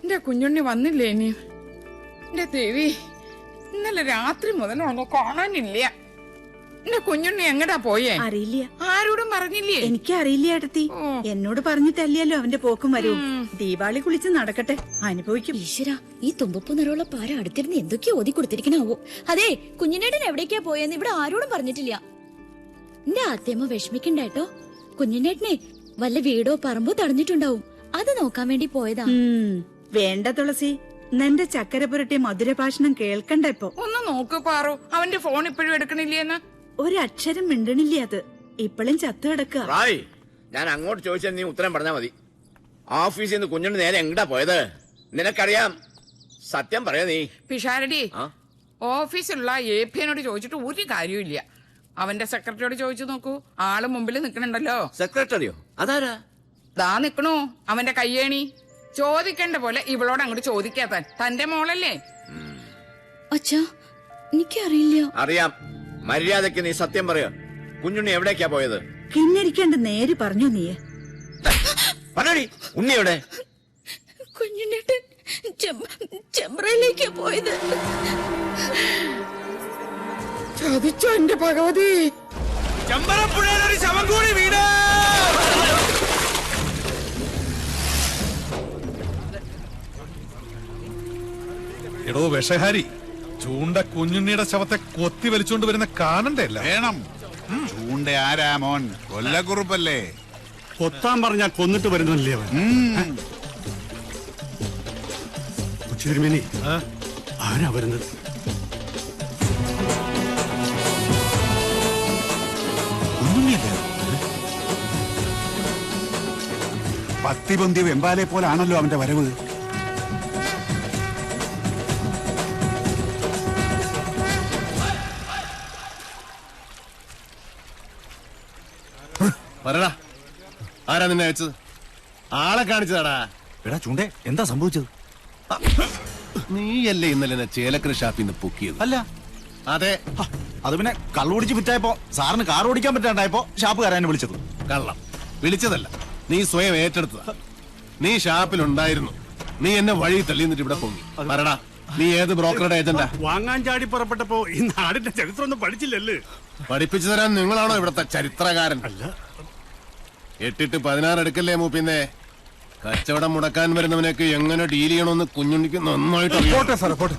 എന്റെ കുഞ്ഞുണ്ണി വന്നില്ലേ ഇനി? എന്റെ ദേവി, ഇന്നലെ രാത്രി മുതൽ അവനെ കാണാനില്ല. എന്റെ കുഞ്ഞുണ്ണി എങ്ങടാ പോയേ? അറിയില്ല. ആരോടും പറഞ്ഞില്ലേ? എനിക്കറിയില്ല ഏട്ടത്തി. എന്നോട് പറഞ്ഞിട്ടല്ലല്ലോ അവന്റെ പോക്കും വരവും. ദീപാവലി കുളിച്ച് നടക്കട്ടെ, അനുഭവിക്കും. ഈശ്വര, ഈ തുമ്പപ്പൂ നിറമുള്ള പാര അടുത്തിരുന്ന് എന്തൊക്കെയോ ഓതി കൊടുത്തിരിക്കണാവോ. അതെ, കുഞ്ഞിനേട്ടൻ എവിടേക്കാ പോയെന്ന് ഇവിടെ ആരോടും പറഞ്ഞിട്ടില്ല. എന്റെ ആദ്യമ്മ വിഷമിക്കണ്ടേട്ടോ. കുഞ്ഞിനേട്ടനെ വല്ല വീടോ പറമ്പോ തടഞ്ഞിട്ടുണ്ടാവും. അത് നോക്കാൻ വേണ്ടി പോയതാ. വേണ്ട തുളസി, നിന്റെ ചക്കര പുരട്ടിയ മധുരഭാഷണം കേൾക്കണ്ട ഇപ്പൊ. ഒന്ന് നോക്ക് പാറു, അവന്റെ ഫോൺ ഇപ്പോഴും എടുക്കണില്ലേന്ന്. ഒരക്ഷരം മിണ്ടണില്ലേ. അത് ഇപ്പോഴും ചത്തു കിടക്കുക. ഞാൻ അങ്ങോട്ട് ചോദിച്ചാൽ നീ ഉത്തരം പറഞ്ഞാ മതി. ഓഫീസിൽ നിന്ന് കുഞ്ഞിന് നേരെ എങ്ങടാ പോയത്? നിനക്കറിയാം, സത്യം പറയാ നീ. പിഷാരടി, ഓഫീസിലുള്ള APനോട് ചോദിച്ചിട്ട് ഒരു കാര്യമില്ല. അവന്റെ സെക്രട്ടറിയോട് ചോദിച്ചു നോക്കൂ. ആള് മുമ്പിൽ നിക്കണുണ്ടല്ലോ. സെക്രട്ടറിയോ? അതാരാ? ദാ നിക്കണു അവന്റെ കയ്യേണി. ചോദിക്കേണ്ട പോലെ ഇവളോട് അങ്ങോട്ട് ചോദിക്കാത്താൻ. തന്റെ മോളല്ലേ? അച്ഛാ, എനിക്കറിയില്ല. അറിയാം. മര്യാദക്ക് നീ സത്യം പറയാ. കുഞ്ഞുണ്ണി എവിടേക്കാ പോയത്? കിന്നരിക്കാണ്ട് നേര് പറഞ്ഞു നീ. പറയടി, ഉണ്ണി എവിടെ? കുഞ്ഞിനേട്ടൻ ചെമ്പ്രയിലേക്കാ പോയത്. ചതിച്ചോ എന്റെ ഭഗവതി. ചെമ്പറപ്പുഴയിലൊരു ശവം കൂടി വീട്. എടോ വിഷഹാരി, ചൂണ്ട കുഞ്ഞുണ്ണിയുടെ ശവത്തെ കൊത്തി വലിച്ചോണ്ട് വരുന്ന കാണണ്ടല്ല. വേണം. ചൂണ്ട ആരാ മോൻ? കൊല്ലക്കുറുപ്പല്ലേ? കൊത്താൻ പറഞ്ഞാൽ കൊന്നിട്ട് വരുന്നല്ലേ അവൻ. ഉച്ചിതിരുമേനി, ആരാ വരുന്നത്? പത്തിപൊന്തിയ വെമ്പാലെ പോലാണല്ലോ അവന്റെ വരവ്. പറടാ, ആരാ നിന്നെ അയച്ചത്? ആളെ കാണിച്ചതാടാ. എടാ ചൂണ്ടേ, എന്താ സംഭവിച്ചത്? നീയല്ലേ ഇന്നലെ എന്നെ ചേലക്കര ഷാപ്പിൽ നിന്ന് പൊക്കിയത്? അല്ല. അതെ. അത് പിന്നെ കള്ളുപിടിച്ച് വിറ്റായപ്പോ സാറിന് കാർ ഓടിക്കാൻ പറ്റാണ്ടായപ്പോ ഷാപ്പുകാരനെ വിളിച്ചത്. കള്ളം വിളിച്ചതല്ല, നീ സ്വയം ഏറ്റെടുത്തതാ. നീ ഷാപ്പിലുണ്ടായിരുന്നു. നീ എന്നെ വഴി തള്ളി നിന്നിട്ട് ഇവിടെ പൊങ്ങി. പറടാ, നീ ഏത് ബ്രോക്കറുടെ ഏജന്റാ? വാങ്ങാൻ ചാടി പുറപ്പെട്ടപ്പോ ഈ നാടിന്റെ ചരിത്രം ഒന്നും പഠിച്ചില്ലല്ലേ? പഠിപ്പിച്ചു തരാൻ നിങ്ങളാണോ ഇവിടത്തെ ചരിത്രകാരൻ? അല്ല. 8 16 എടുക്കല്ലേ മൂപ്പിന്നെ. കച്ചവടം മുടക്കാൻ വരുന്നവനൊക്കെ എങ്ങനെ ഡീൽ ചെയ്യണമെന്ന് കുഞ്ഞുണ്ണിക്ക് നന്നായിട്ട് പോട്ടെ സാറേ, പോട്ടെ.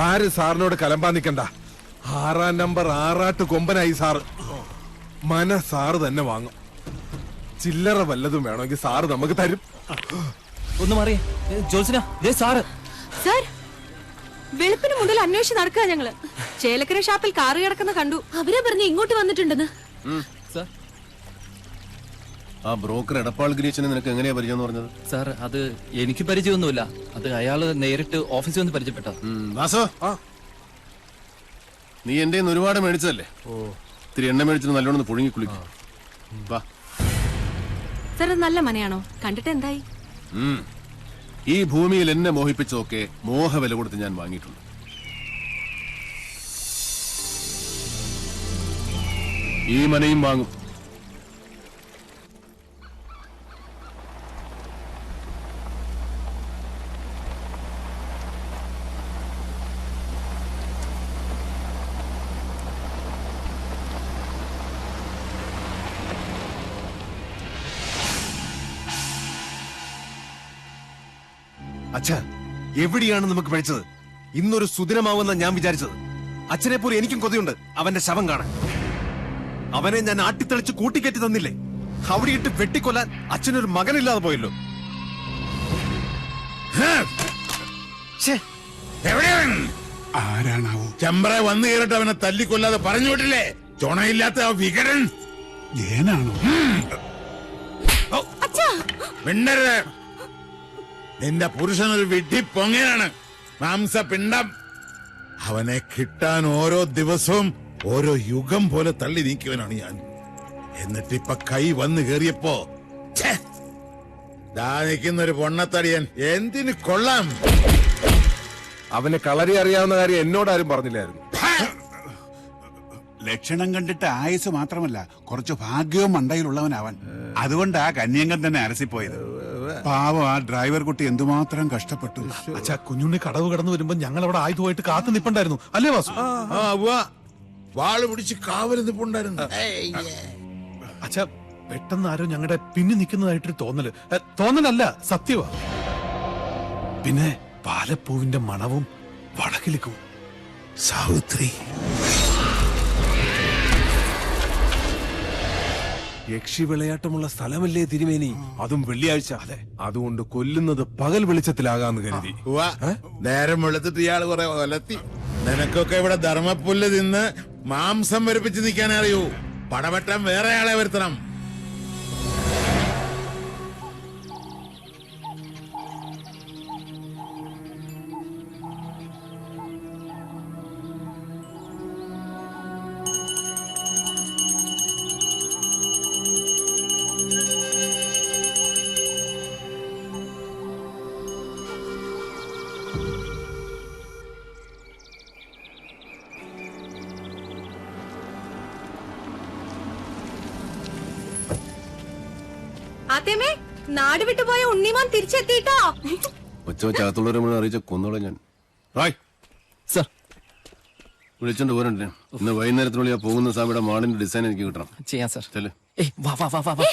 ആര് സാറിനോട് കലമ്പാൻ നിക്കണ്ട. 6-ാം നമ്പർ ആറാട്ട് കൊമ്പനായി സാറ്. സാറ് തന്നെ വാങ്ങും. ചില്ലറ വല്ലതും വേണമെങ്കിൽ സാറ് നമുക്ക് തരും. ഒന്ന് മാറിയേ ജോത്സന, സാറ്. സാർ, വെളുപ്പിന് മുതൽ അന്വേഷിച്ച് നടക്കുക ഞങ്ങള്. ചേലക്കര ഷാപ്പിൽ കാറ് കിടക്കുന്ന കണ്ടു. അവരെ പറഞ്ഞ് ഇങ്ങോട്ട് വന്നിട്ടുണ്ടെന്ന്. ആ ബ്രോക്കർ എടപ്പാൾ ഗിരീശനെ നിനക്ക് എങ്ങനെയാ പരിചയം പറഞ്ഞത്? സാർ, അത് എനിക്ക് പരിചയമൊന്നുമില്ല. അത് അയാള് നേരിട്ട് ഓഫീസിൽ വന്ന് പരിചയപ്പെട്ട. വാസോ, നീ എന്റെ ഒരുപാട് മേടിച്ചതല്ലേ? ഇത്തിരി എണ്ണ മേടിച്ചിട്ട് നല്ലോണം പുഴുങ്ങി കുളിക്കും. വാ. സാർ, അത് നല്ല മനയാണോ? കണ്ടിട്ട് എന്തായി? ഈ ഭൂമിയിൽ എന്നെ മോഹിപ്പിച്ചതൊക്കെ മോഹവില കൊടുത്ത് ഞാൻ വാങ്ങിയിട്ടുണ്ട്. ഈ മനയും വാങ്ങും. അച്ഛാ, എവിടെയാണ് നമുക്ക് പഴിച്ചത്? ഇന്നൊരു സുദിനമാവുന്ന ഞാൻ വിചാരിച്ചത്. അച്ഛനെ പോലെ എനിക്കും കൊതിയുണ്ട് അവന്റെ ശവം കാണാൻ. അവനെ ഞാൻ ആട്ടിത്തെളിച്ച് കൂട്ടിക്കയറ്റി തന്നില്ലേ? അവിടെ ഇട്ട് വെട്ടിക്കൊല്ലാൻ അച്ഛനൊരു മകനില്ലാതെ പോയല്ലോ. ആരാണാവോ? ചെമ്പ്ര വന്നു കയറിട്ട് അവനെ തല്ലിക്കൊല്ലാതെ പറഞ്ഞു വിട്ടില്ലേ? ചുണയില്ലാത്ത ആ വികടൻ ഏനാണോ? മിണ്ടരുത്. നിന്റെ പുരുഷനൊരു വിഡ്ഢി പൊങ്ങനാണ്, മാംസപിണ്ഡം. അവനെ കിട്ടാൻ ഓരോ ദിവസവും ഓരോ യുഗം പോലെ തള്ളി നീക്കിയവനാണ് ഞാൻ. എന്നിട്ടിപ്പൊ കൈ വന്നു കേറിയപ്പോ ദാ നിൽക്കുന്നൊരു പൊണ്ണത്തടിയൻ എന്തിന് കൊള്ളാം. അവന് കളരി അറിയാവുന്ന കാര്യം എന്നോടാരും പറഞ്ഞില്ലായിരുന്നു. ലക്ഷണം കണ്ടിട്ട് ആയുസ് മാത്രമല്ല, കുറച്ച് ഭാഗ്യവും മണ്ടയിലുള്ളവനവൻ. അതുകൊണ്ടാ കന്യങ്കൻ തന്നെ അരസിപ്പോയത്. പാവം ആ ഡ്രൈവർ കുട്ടി എന്തുമാത്രം കഷ്ടപ്പെട്ടു. അച്ഛാ കുഞ്ഞുണ്ണി കടവ് കടന്നു വരുമ്പോ ഞങ്ങൾ അവിടെ ആയുധമായിട്ട് കാത്തു നിപ്പുണ്ടായിരുന്നു അല്ലേ വാസു? വാള് പിടിച്ച് കാവല് നിപ്പുണ്ടായിരുന്നു. അച്ഛാ പെട്ടെന്ന് ആരോ ഞങ്ങളുടെ പിന്നിൽ നിൽക്കുന്നതായിട്ടൊരു തോന്നലല്ല, സത്യവാ. പിന്നെ പാലപ്പൂവിന്റെ മണവും വടക്കിലിക്കും. സാവിത്രി യക്ഷി വിളയാട്ടമുള്ള സ്ഥലമല്ലേ തിരുമേനി? അതും വെള്ളിയാഴ്ച. അതെ, അതുകൊണ്ട് കൊല്ലുന്നത് പകൽ വെളിച്ചത്തിലാകാന്ന് കരുതി. നേരം വെളുത്തിട്ട് ഇയാള് കുറെ ഒലത്തി. നിനക്കൊക്കെ ഇവിടെ ധർമ്മപ്പുല്ല് തിന്ന് മാംസം വരിപ്പിച്ച് നിൽക്കാൻ അറിയൂ. പടവെട്ടാൻ വേറെ ആളെ വരുത്തണം. ആദ്യമേ നാട് വിട്ടുപോയ ഉണ്ണിമാൻ തിരിച്ചെത്തിട്ടോ. ഒച്ചവച്ചകത്തുള്ളവരെ മുഴുവൻ അറിയിച്ച കൊന്നോളെ ഞാൻ. സർ വിളിച്ചോണ്ട് പോരണ്ടേ? ഇന്ന് വൈകുന്നേരത്തിനുള്ളിൽ ആ പോകുന്ന സ്വാമിയുടെ മാളിന്റെ ഡിസൈൻ എനിക്ക് കിട്ടണം. ചെയ്യാം സർ. ചെല്ല്. വാ വാ വാ വാ വാ.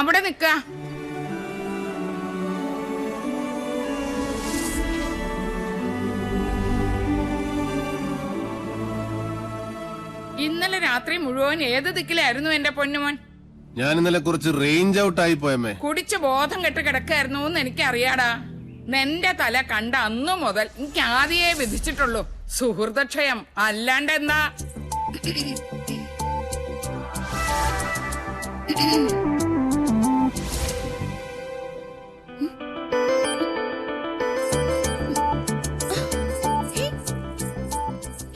അവിടെ നിക്ക. ഇന്നലെ രാത്രി മുഴുവൻ ഏത് ദിക്കിലായിരുന്നു എന്റെ പൊന്നുമോൻ? ഞാൻ ഇന്നലെ കുറച്ച് റേഞ്ച് ഔട്ട് ആയി പോയമ്മേ. കുടിച്ച് ബോധം കെട്ട് കിടക്കായിരുന്നു എന്ന് എനിക്കറിയാടാ. നിന്റെ തല കണ്ട അന്നു മുതൽ എനിക്ക് ആദ്യേ വിധിച്ചിട്ടുള്ളൂ സുഹൃതക്ഷയം. അല്ലാണ്ട് എന്താ?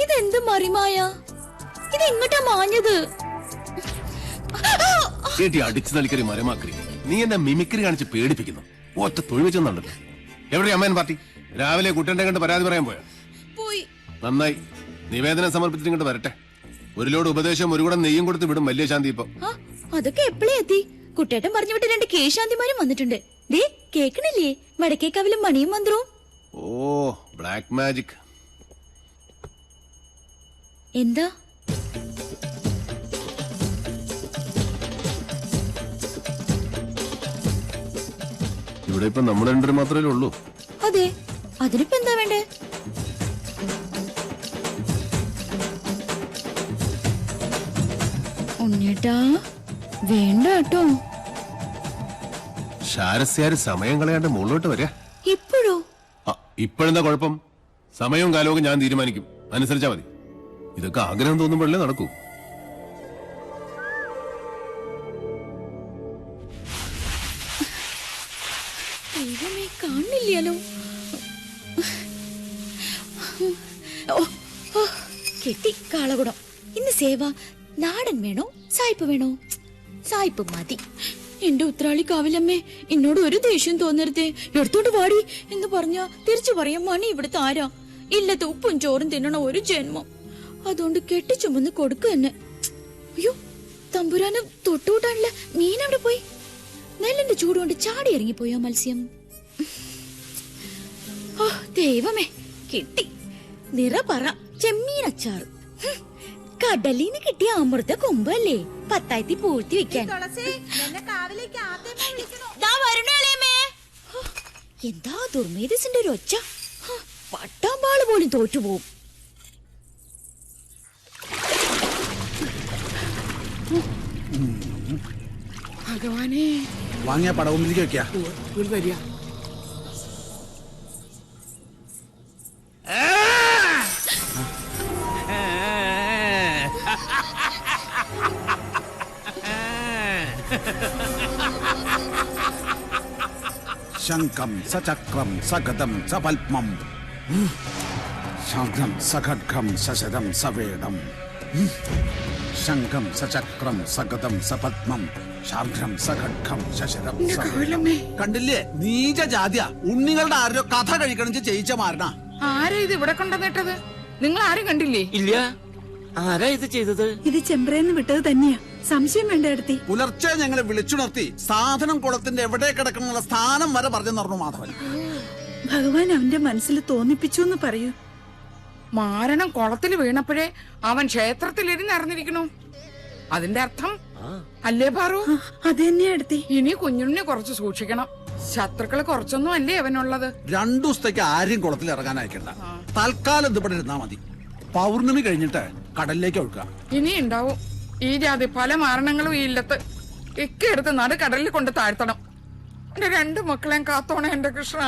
ഇതെന്ത് മറിമായ? ഇതെങ്ങോട്ടാ മാഞ്ഞത്? കേട്ടി അടിച്ചു തളിക്കറി മരമാക്കറി. നീ എന്നെ മിമിക്രി കാണിച്ച് പേടിപ്പിക്കുന്നു. ഒറ്റ തൊഴിൽ വെച്ചെന്നുണ്ടല്ലോ. എവിടെ അമ്മേൻ പാർട്ടി? രാവിലെ കുട്ടന്റെ കണ്ട് പരാതി പറയാൻ പോയോ? നന്നായി. നിവേദനം സമർപ്പിച്ചിട്ട് ഇങ്ങോട്ട് വരട്ടെ. ഒരു ലോഡ് ഉപദേശം ഒരു കൂടെ നെയ്യും കൊടുത്ത് വിടും വലിയ ശാന്തി. ഇപ്പൊ അതൊക്കെ എപ്പോഴേ എത്തി? കുട്ടേട്ടൻ പറഞ്ഞു വിട്ട് 2 കേശാന്തിമാരും വന്നിട്ടുണ്ട്. ദേ കേക്കണില്ലേ വടക്കേക്കാവിലും മണിയും മന്ത്രവും. ഓ ബ്ലാക്ക് മാജിക്. എന്താ? ഇവിടെ ഇപ്പൊ നമ്മൾ രണ്ടുപേരും മാത്രമേ ഉള്ളൂ. അതെ, അതിനിപ്പോ എന്താ വേണ്ടേ? ഉണ്ണേട്ടാ വേണ്ട കേട്ടോ. ശാരസ്യാര് സമയം കളയാണ്ട് മുകളിലോട്ട് വരിക. ഇപ്പോഴോ? ഇപ്പോഴെന്താ കുഴപ്പം? സമയവും കാലവും ഞാൻ തീരുമാനിക്കും. അനുസരിച്ചാ മതി. ഇതൊക്കെ ആഗ്രഹം തോന്നുമ്പോഴല്ലേ നടക്കൂ. ദൈവമേ, കാണില്ലല്ലോ. കെട്ടി കാളകുടം. ഇന്ന് സേവ നാടൻ വേണോ സായിപ്പ് വേണോ? സായിപ്പ് മതി. എന്റെ ഉത്രാളി കാവിലമ്മേ, എന്നോട് ഒരു ദേഷ്യം തോന്നരുതേ. എടുത്തോട്ട് വാടി എന്ന് പറഞ്ഞ തിരിച്ചു പറയാൻ മണി ഇവിടുത്തെ ആരാ? ഇല്ലത്തെ ഉപ്പും ചോറും തിന്നണ ഒരു ജന്മം. അതുകൊണ്ട് കെട്ടിച്ചുമന്ന് കൊടുക്ക തന്നെ. അയ്യോ, തമ്പുരാന് തൊട്ടുകൂട്ടാനുള്ള മീൻ അവിടെ പോയി. നെല്ലിന്റെ ചൂടുകൊണ്ട് ചാടി ഇറങ്ങിപ്പോയോ മത്സ്യം? ഓ ദൈവമേ, കിട്ടി നിറപറ ചെമ്മീനച്ചാറ്. കടലിന് കിട്ടിയ അമൃത കൊമ്പല്ലേ പത്തായത്തി പൂഴ്ത്തി വെക്കാൻ. എന്താ ദുർമേധസിന്റെ ഒരു ഒച്ച. പട്ടാമ്പാള് പോലും തോറ്റുപോകും. ഭഗവാനെ, വാങ്ങിയ പടവുമ്പിലേക്ക് വെക്കാ. വരിക. ശംഖം സചക്രം സഗദം സപത്മം ശംഖം സഖഡ്ഗം സശരം സവേദം ശംഖം സചക്രം സഗദം സപത്മം ശാർഘം സഖഡ്ഗം സശരം സവേദം. കണ്ടില്ലേ, നീച ജാതിയ. ഉണ്ണികളുടെ ആരോ കഥ കഴിക്കണിച്ച് ചെയ്യിച്ച മാരണ. ആരാ ഇത് ഇവിടെ കൊണ്ടുവന്നിട്ടത്? നിങ്ങൾ ആരും കണ്ടില്ലേ? ഇല്ല. ആരാ ഇത് ചെയ്തത്? ഇത് ചെമ്പ്രേന്ന് വിട്ടത് തന്നെയാ. സംശയം വേണ്ട അടുത്തി. പുലർച്ചെ ഞങ്ങളെ വിളിച്ചുണർത്തി സാധനം കുളത്തിന്റെ എവിടെ കിടക്കണമെന്നുള്ള സ്ഥാനം വരെ പറഞ്ഞു നടന്നു മാധവൻ. ഭഗവാൻ അവന്റെ മനസ്സിൽ തോന്നിപ്പിച്ചു എന്ന് പറയൂ. മാരണം കുളത്തിൽ വീണപ്പോഴേ അവൻ ക്ഷേത്രത്തിലിരുന്ന് അറിഞ്ഞിരിക്കണു. അതിന്റെ അർത്ഥം അല്ലേ പാറു? അത് തന്നെയാ അടുത്തി. ഇനി കുഞ്ഞുണ്ണിനെ കുറച്ച് സൂക്ഷിക്കണം. ശത്രുക്കള് കുറച്ചൊന്നും അല്ലേ അവനുള്ളത്. 2 ദിവസത്തേക്ക് ആരും കുളത്തിൽ ഇറങ്ങാൻ അയക്കണ്ട. തൽക്കാലം ഇതിവിടെ ഇരുന്നാ മതി. പൗർണമി കഴിഞ്ഞിട്ട് കടലിലേക്ക് ഒഴുക്കുക. ഇനി ഉണ്ടാവും ഈ ജാതി പല മാരണങ്ങളും ഈ ഇല്ലത്ത്. ഒക്കെ എടുത്ത് നടു കടലിൽ കൊണ്ട് താഴ്ത്തണം. എന്റെ 2 മക്കളെയും കാത്തോണേ എന്റെ കൃഷ്ണ.